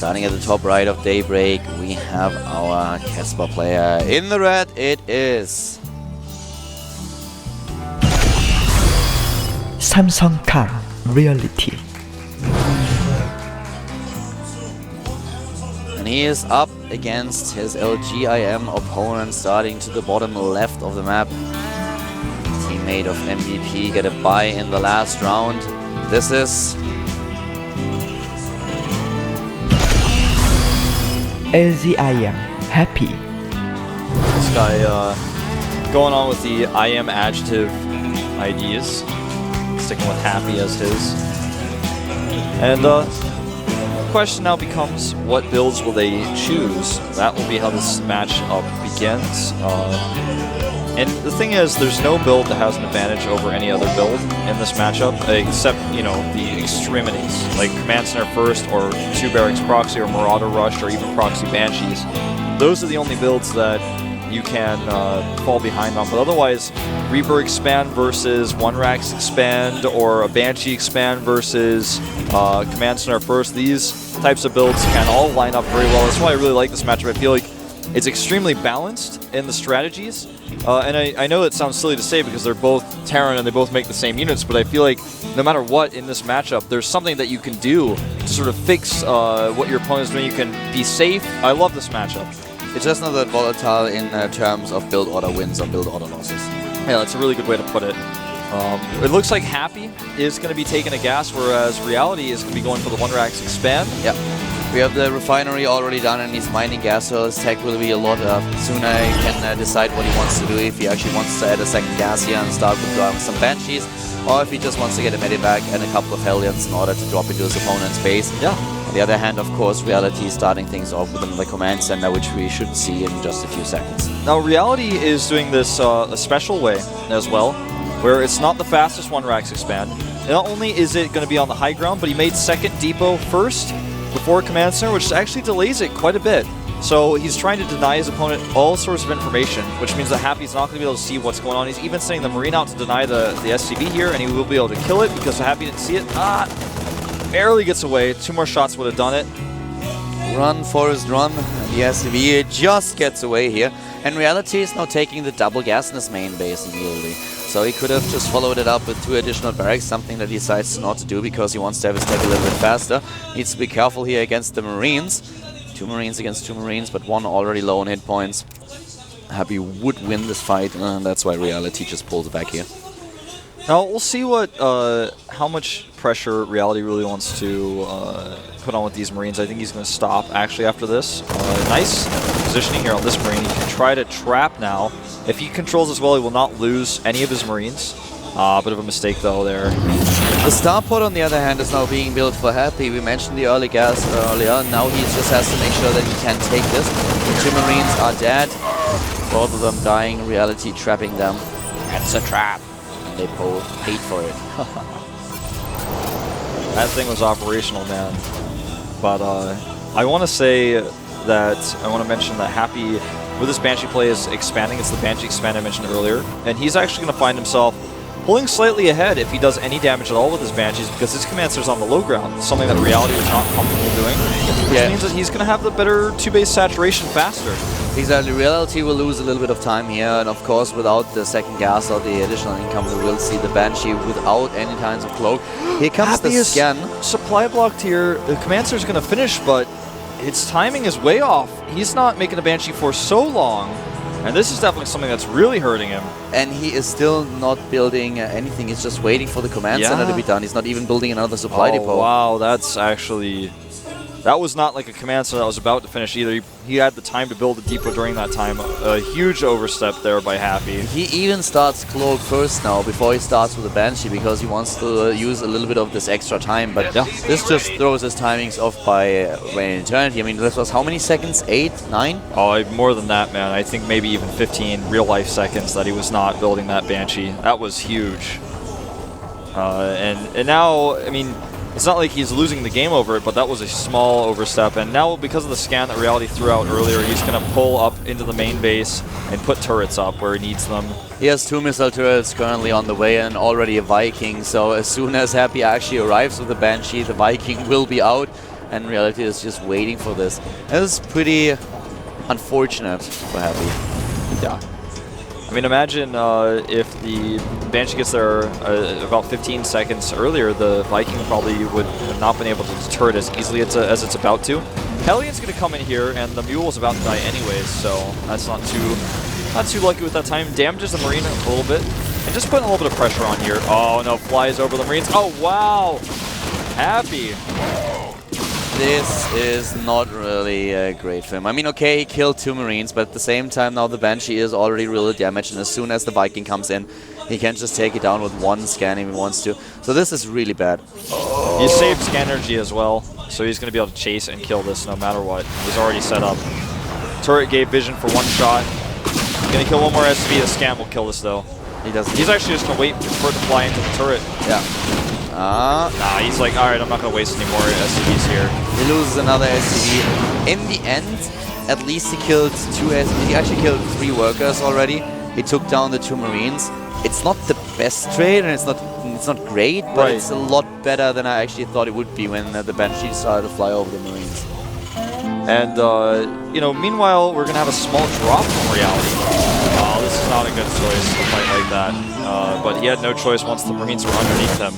Starting at the top right of Daybreak, we have our Casper player. In the red, it is Samsung Reality. And he is up against his LGIM opponent, starting to the bottom left of the map. Teammate of MVP get a bye in the last round. This is LGIM Happy. This guy going on with the I am adjective ideas, sticking with happy as his. And the question now becomes, what builds will they choose? That will be how this matchup begins. And the thing is, there's no build that has an advantage over any other build in this matchup, except, you know, the extremities, like Command Center First, or 2 Barracks Proxy, or Marauder Rush, or even Proxy Banshees. Those are the only builds that you can fall behind on, but otherwise, Reaper Expand versus 1-Rax Expand, or a Banshee Expand versus Command Center First, these types of builds can all line up very well. That's why I really like this matchup. I feel like it's extremely balanced in the strategies. And I know it sounds silly to say because they're both Terran and they both make the same units, but I feel like no matter what in this matchup, there's something that you can do to sort of fix what your opponent is doing. You can be safe. I love this matchup. It's just not that volatile in terms of build order wins or build order losses. Yeah, that's a really good way to put it. It looks like Happy is going to be taking a gas, whereas Reality is going to be going for the 1-Rax Expand. Yeah. We have the refinery already done and he's mining gas, so his tech will be a lot sooner. He can decide what he wants to do, if he actually wants to add a second gas here and start with some Banshees, or if he just wants to get a Medivac and a couple of Hellions in order to drop into his opponent's base. Yeah. On the other hand, of course, Reality is starting things off with the Command Center, which we should see in just a few seconds. Now, Reality is doing this a special way as well, where it's not the fastest 1-Rax Expand. Not only is it going to be on the high ground, but he made second depot first before Command Center, which actually delays it quite a bit. So he's trying to deny his opponent all sorts of information, which means that Happy's not going to be able to see what's going on. He's even sending the Marine out to deny the SCV here, and he will be able to kill it because Happy didn't see it. Barely gets away. 2 more shots would have done it. Run, Forest, run. And the SCV just gets away here. And Reality is now taking the double gas in his main base immediately. So he could have just followed it up with 2 additional barracks, something that he decides not to do because he wants to have his tech a little bit faster. Needs to be careful here against the Marines. 2 Marines against 2 Marines, but 1 already low on hit points. Happy would win this fight, and that's why Reality just pulls back here. Now we'll see what how much pressure Reality really wants to put on with these Marines. I think he's going to stop actually after this. Nice positioning here on this Marine. He can try to trap now. If he controls as well, he will not lose any of his Marines. Bit of a mistake though there. The starport on the other hand is now being built for Happy. We mentioned the early gas earlier. Now he just has to make sure that he can take this. The 2 Marines are dead. Both of them dying. Reality trapping them. It's a trap. And they both paid for it. That thing was operational, man. But I want to say that I want to mention that Happy, with this Banshee play, is expanding. It's the Banshee Expand I mentioned earlier. And he's actually going to find himself pulling slightly ahead if he does any damage at all with his Banshees, because his Command Center's on the low ground, something that Reality was not comfortable doing, which means that he's going to have the better 2-base saturation faster. Exactly. Reality will lose a little bit of time here, and of course without the second gas or the additional income we will see the Banshee without any kinds of cloak. Here comes Happy the scan. Supply blocked here. The Command Center's going to finish, but its timing is way off. He's not making a Banshee for so long. And this is definitely something that's really hurting him. And he is still not building anything. He's just waiting for the Command Center to be done. He's not even building another supply depot. Wow, that's actually... That was not like a Command Center that was about to finish either. He had the time to build a depot during that time. A huge overstep there by Happy. He even starts Cloak first now, before he starts with the Banshee, because he wants to use a little bit of this extra time. But this just throws his timings off by an eternity. I mean, this was how many seconds? 8? 9? Oh, more than that, man. I think maybe even 15 real-life seconds that he was not building that Banshee. That was huge. And now, I mean... It's not like he's losing the game over it, but that was a small overstep. And now, because of the scan that Reality threw out earlier, he's going to pull up into the main base and put turrets up where he needs them. He has 2 missile turrets currently on the way and already a Viking. So as soon as Happy actually arrives with the Banshee, the Viking will be out. and Reality is just waiting for this. And this is pretty unfortunate for Happy. Yeah. I mean, imagine if the Banshee gets there about 15 seconds earlier, the Viking probably would have not been able to deter it as easily as it's about to. Hellion's going to come in here, and the Mule is about to die anyways, so that's not too lucky with that time. Damages the Marine a little bit, and just putting a little bit of pressure on here. Oh no, flies over the Marines. Oh wow! Happy. This is not really great for him. I mean, okay, he killed 2 Marines, but at the same time now the Banshee is already really damaged, and as soon as the Viking comes in, he can just take it down with 1 scan if he wants to. So this is really bad. He saved scan energy as well, so he's going to be able to chase and kill this no matter what. He's already set up. Turret gave vision for 1 shot. Going to kill 1 more SCV. The scan will kill this though. He doesn't. He's actually just going to wait for it to fly into the turret. Yeah. Nah, he's like, alright, I'm not going to waste any more SCVs here. He loses another SCV. In the end, at least he killed 2 SCVs. He actually killed 3 workers already. He took down the 2 Marines. It's not the best trade, and it's not great, but it's a lot better than I actually thought it would be when the Banshee started to fly over the Marines. And, you know, meanwhile, we're going to have a small drop from Reality. Oh, this is not a good choice to fight like that. But he had no choice once the Marines were underneath him.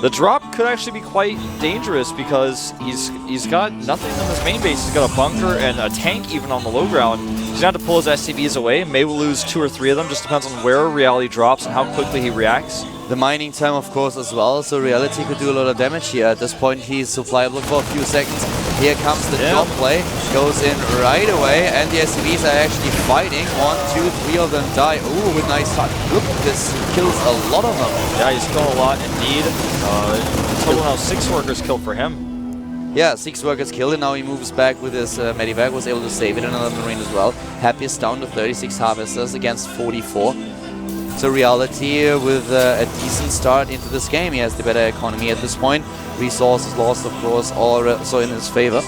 The drop could actually be quite dangerous because he's got nothing on his main base. He's got a bunker and a tank even on the low ground. He's going to have to pull his SCVs away. May lose 2 or 3 of them. Just depends on where Reality drops and how quickly he reacts. The mining time, of course, as well, so Reality could do a lot of damage here. At this point, he's supplyable for a few seconds. Here comes the drop play, goes in right away, and the SCVs are actually fighting. 1, 2, 3 of them die. Ooh, with nice touch. Look, this kills a lot of them. Yeah, he's killed a lot indeed. Total now 6 workers killed for him. Yeah, 6 workers killed, and now he moves back with his Medivac, was able to save it, another Marine as well. Happiest down to 36 harvesters against 44. So Reality with a decent start into this game. He has the better economy at this point. Resources lost, of course, also in his favor.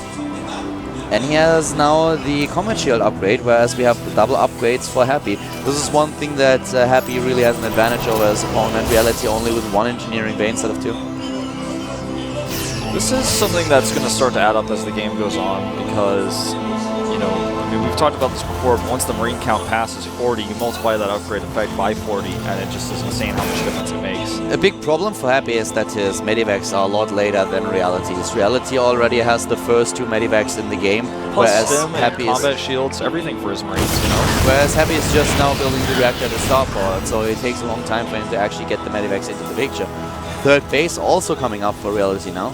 And he has now the Combat Shield upgrade, whereas we have the double upgrades for Happy. This is one thing that Happy really has an advantage over his opponent. Reality only with 1 Engineering Bay instead of 2. This is something that's going to start to add up as the game goes on because, you know, I mean, we've talked about this before, but once the Marine count passes 40, you multiply that upgrade effect by 40, and it just is insane how much difference it makes. A big problem for Happy is that his Medivacs are a lot later than Reality's. Reality already has the first 2 Medivacs in the game, plus whereas stim Happy and combat shields, everything for his Marines, you know? Whereas Happy is just now building the reactor at the starport, so it takes a long time for him to actually get the Medivacs into the picture. 3rd base also coming up for Reality now.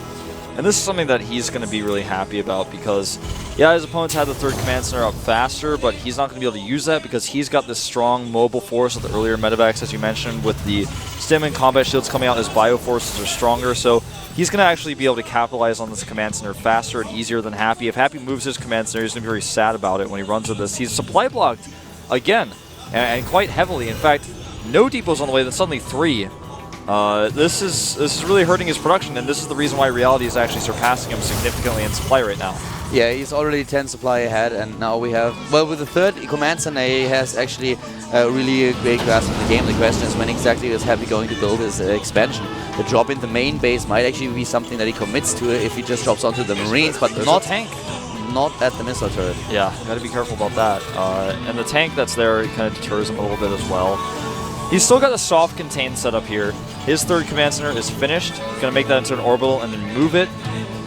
And this is something that he's going to be really happy about because, yeah, his opponents had the 3rd command center up faster, but he's not going to be able to use that because he's got this strong mobile force with the earlier Medivacs, as you mentioned, with the stim and combat shields coming out, his bio forces are stronger, so he's going to actually be able to capitalize on this command center faster and easier than Happy. If Happy moves his command center, he's going to be very sad about it when he runs with this. He's supply blocked again, and quite heavily. In fact, no depots on the way, then suddenly 3. This is really hurting his production, and this is the reason why Reality is actually surpassing him significantly in supply right now. Yeah, he's already 10 supply ahead, and now we have... Well, with the 3rd command center, he has actually a really great grasp of the game. The question is when exactly is Happy going to build his expansion. The drop in the main base might actually be something that he commits to if he just drops onto the Marines, but not tank. Not at the missile turret. Yeah, you gotta be careful about that. And the tank that's there kind of deters him a little bit as well. He's still got a soft contain setup here. His 3rd command center is finished. He's going to make that into an orbital and then move it.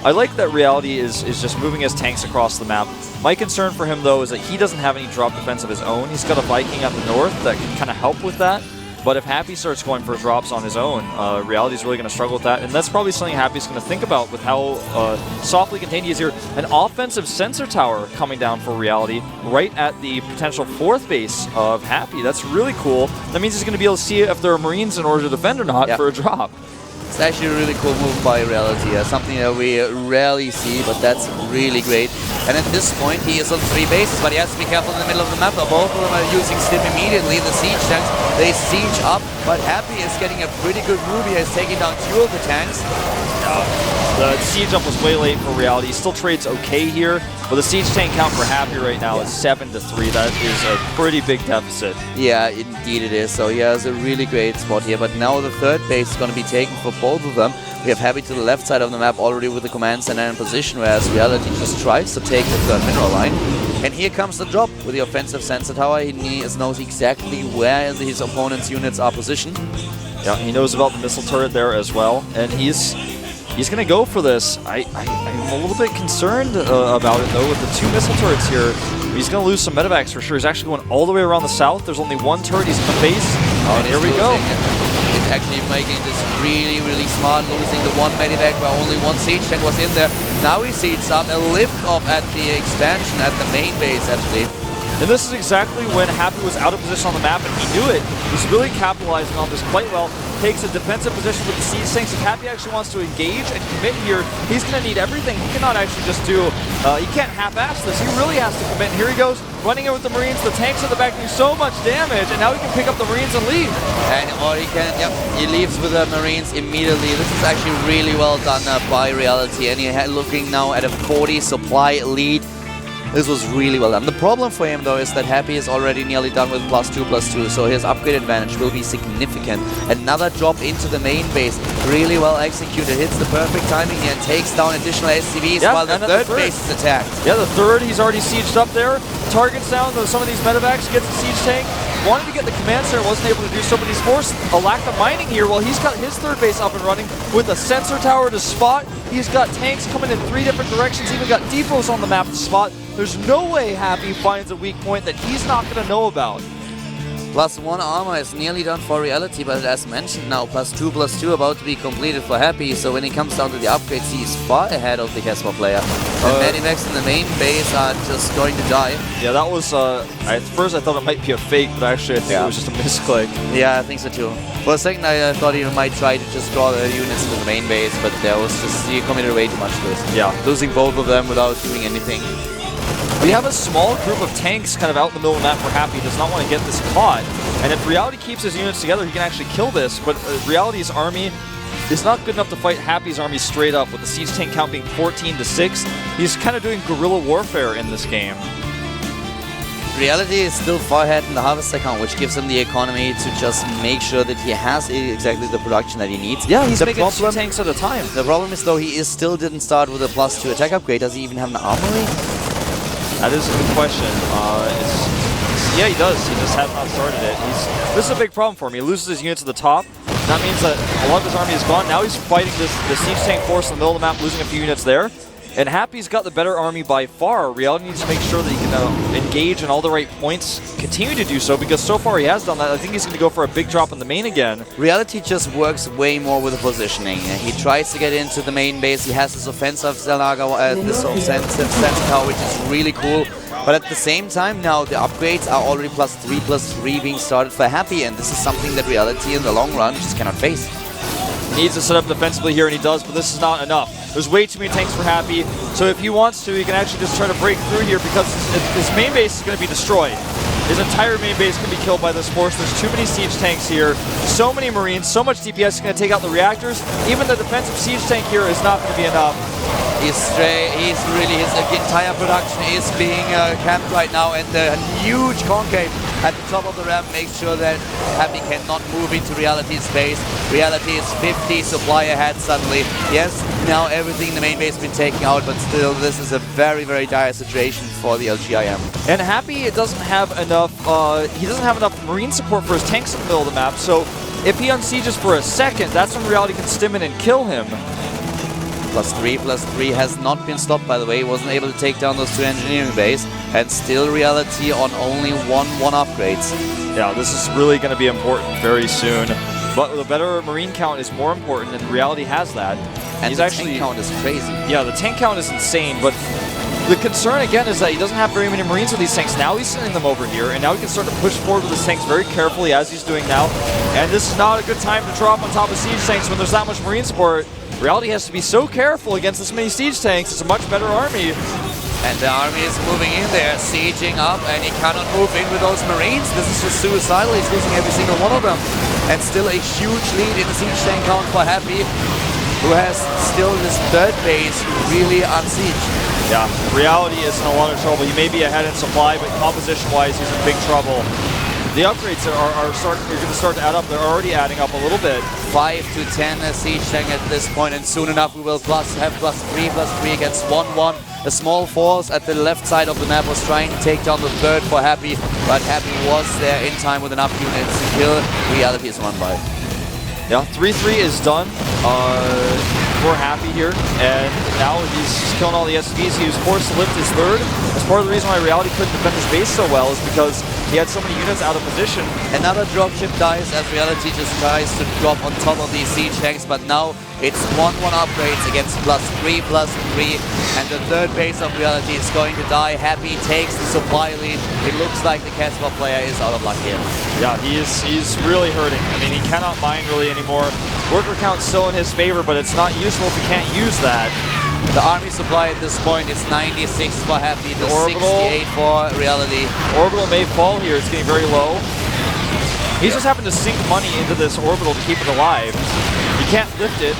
I like that Reality is just moving his tanks across the map. My concern for him, though, is that he doesn't have any drop defense of his own. He's got a Viking at the north that can kind of help with that. But if Happy starts going for drops on his own, Reality's really going to struggle with that. And that's probably something Happy's going to think about with how softly contained he is here. An offensive sensor tower coming down for Reality right at the potential 4th base of Happy. That's really cool. That means he's going to be able to see if there are Marines in order to defend or not for a drop. It's actually a really cool move by Reality, something that we rarely see, but that's really great. And at this point, he is on 3 bases, but he has to be careful in the middle of the map. Both of them are using stim immediately. The siege tanks, they siege up, but Happy is getting a pretty good move. He has taken down 2 of the tanks. The siege up was way late for Reality. He still trades okay here, but the siege tank count for Happy right now is 7-3. That is a pretty big deficit. Yeah, indeed it is. So he has a really great spot here, but now the 3rd base is going to be taken for both of them. We have Happy to the left side of the map already with the command center in position, whereas Reality just tries to take the third mineral line. And here comes the drop with the offensive sensor tower. He knows exactly where his opponent's units are positioned. Yeah, he knows about the missile turret there as well, and he's going to go for this. I'm a little bit concerned about it, though, with the 2 missile turrets here. He's going to lose some medevacs for sure. He's actually going all the way around the south. There's only 1 turret he's going to face. And here we go. It's actually making this really, really smart, losing the 1 medevac where only 1 siege tank was in there. Now he sees a lift off at the expansion at the main base, actually. And this is exactly when Happy was out of position on the map, and he knew it. He's really capitalizing on this quite well. Takes a defensive position with the siege tanks. If Happy actually wants to engage and commit here, he's going to need everything. He cannot actually just do, he can't half-ass this. He really has to commit. And here he goes, running in with the Marines. The tanks in the back do so much damage, and now he can pick up the Marines and leave. And or he can, yep, he leaves with the Marines immediately. This is actually really well done by Reality, and he's looking now at a 40 supply lead. This was really well done. The problem for him, though, is that Happy is already nearly done with +2/+2, so his upgrade advantage will be significant. Another drop into the main base, really well executed, hits the perfect timing here and takes down additional SCVs while the third base is attacked. Yeah, the third, he's already sieged up there. Targets down some of these medevacs, gets the siege tank. Wanted to get the command center, wasn't able to do so, but he's forced a lack of mining here. Well, he's got his third base up and running with a sensor tower to spot. He's got tanks coming in 3 different directions, even got depots on the map to spot. There's no way Happy finds a weak point that he's not going to know about. +1 armor is nearly done for Reality, but as mentioned now, +2/+2 about to be completed for Happy, so when it comes down to the upgrades, he's far ahead of the Casper player. The medivacs in the main base are just going to die. Yeah, that was, at first I thought it might be a fake, but actually I think it was just a misclick. Yeah, I think so too. For a second I thought he might try to just draw the units into the main base, but there was just, he committed way too much to this. Yeah. Losing both of them without doing anything. We have a small group of tanks kind of out in the middle of the map for Happy. He does not want to get this caught. And if Reality keeps his units together, he can actually kill this. But Reality's army is not good enough to fight Happy's army straight up. With the siege tank count being 14-6, he's kind of doing guerrilla warfare in this game. Reality is still far ahead in the harvester count, which gives him the economy to just make sure that he has exactly the production that he needs. Yeah, he's making 2 tanks at a time. The problem is, though, he still didn't start with a +2 attack upgrade. Does he even have an armory? That is a good question. Yeah, he does. He just has not started it. This is a big problem for him. He loses his units at the top. That means that a lot of his army is gone. Now he's fighting the siege tank force in the middle of the map, losing a few units there. And Happy's got the better army by far. Reality needs to make sure that he can engage in all the right points, continue to do so, because so far he has done that. I think he's going to go for a big drop in the main again. Reality just works way more with the positioning. He tries to get into the main base. He has this offensive this offensive sensor tower, which is really cool. But at the same time now, the upgrades are already +3/+3 being started for Happy, and this is something that Reality in the long run just cannot face. He needs to set up defensively here, and he does, but this is not enough. There's way too many tanks for Happy, so if he wants to, he can actually just try to break through here because his main base is going to be destroyed. His entire main base can be killed by this force. There's too many siege tanks here, so many Marines, so much DPS is going to take out the reactors. Even the defensive siege tank here is not going to be enough. His entire production is being camped right now, and the huge concave at the top of the ramp makes sure that Happy cannot move into Reality's base. Reality is 50 supply ahead suddenly. Yes, now everything in the main base has been taken out, but still this is a very, very dire situation for the LGIM. And Happy doesn't have enough, he doesn't have enough Marine support for his tanks in the middle of the map, so if he unsieges for a second, that's when Reality can stim in and kill him. +3/+3 has not been stopped, by the way. He wasn't able to take down those 2 engineering bays, and still Reality on only 1 upgrades. Yeah, this is really going to be important very soon. But the better Marine count is more important, and Reality has that. And the tank count is crazy. Yeah, the tank count is insane, but the concern again is that he doesn't have very many Marines with these tanks. Now he's sending them over here, and now he can start to push forward with his tanks very carefully as he's doing now. And this is not a good time to drop on top of siege tanks when there's that much Marine support. Reality has to be so careful against this many siege tanks. It's a much better army. And the army is moving in there, sieging up, and he cannot move in with those Marines. This is just suicidal. He's losing every single one of them. And still a huge lead in the siege tank count for Happy, who has still this third base really unsieged. Yeah, Reality is in a lot of trouble. He may be ahead in supply, but composition-wise, he's in big trouble. The upgrades are going to start to add up. They're already adding up a little bit. 5 to 10 siege tank at this point, and soon enough we will have +3 against 1-1. A small force at the left side of the map was trying to take down the third for Happy, but Happy was there in time with enough units to kill. Reality is won by. Yeah, 3-3 is done for Happy here, and now he's killing all the SCVs. He was forced to lift his third. That's part of the reason why Reality couldn't defend his base so well, is because he had so many units out of position. Another dropship dies as Reality just tries to drop on top of these siege tanks, but now it's 1-1 upgrades against +3, and the third base of Reality is going to die. Happy takes the supply lead. It looks like the Casper player is out of luck here. Yeah, he's really hurting. I mean, he cannot mine really anymore. Worker count's still in his favor, but it's not useful if he can't use that. The army supply at this point is 96 for Happy, the 68 for Reality. Orbital may fall here, it's getting very low. He's just having to sink money into this orbital to keep it alive. He can't lift it.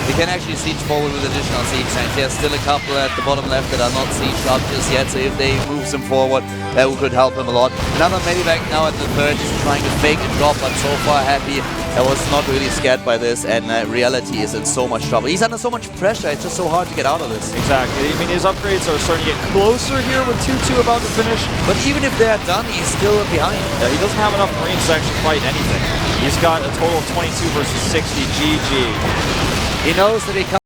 He can actually siege forward with additional siege tanks. There's still a couple at the bottom left that are not sieged up just yet, so if they move him forward, that could help him a lot. Another medivac now at the third, just trying to fake a drop, but so far Happy was not really scared by this, and Reality is in so much trouble. He's under so much pressure, it's just so hard to get out of this. Exactly. I mean, his upgrades are starting to get closer here with 2-2 about to finish. But even if they're done, he's still behind. Yeah, he doesn't have enough Marines to actually fight anything. He's got a total of 22 versus 60. GG. He knows that he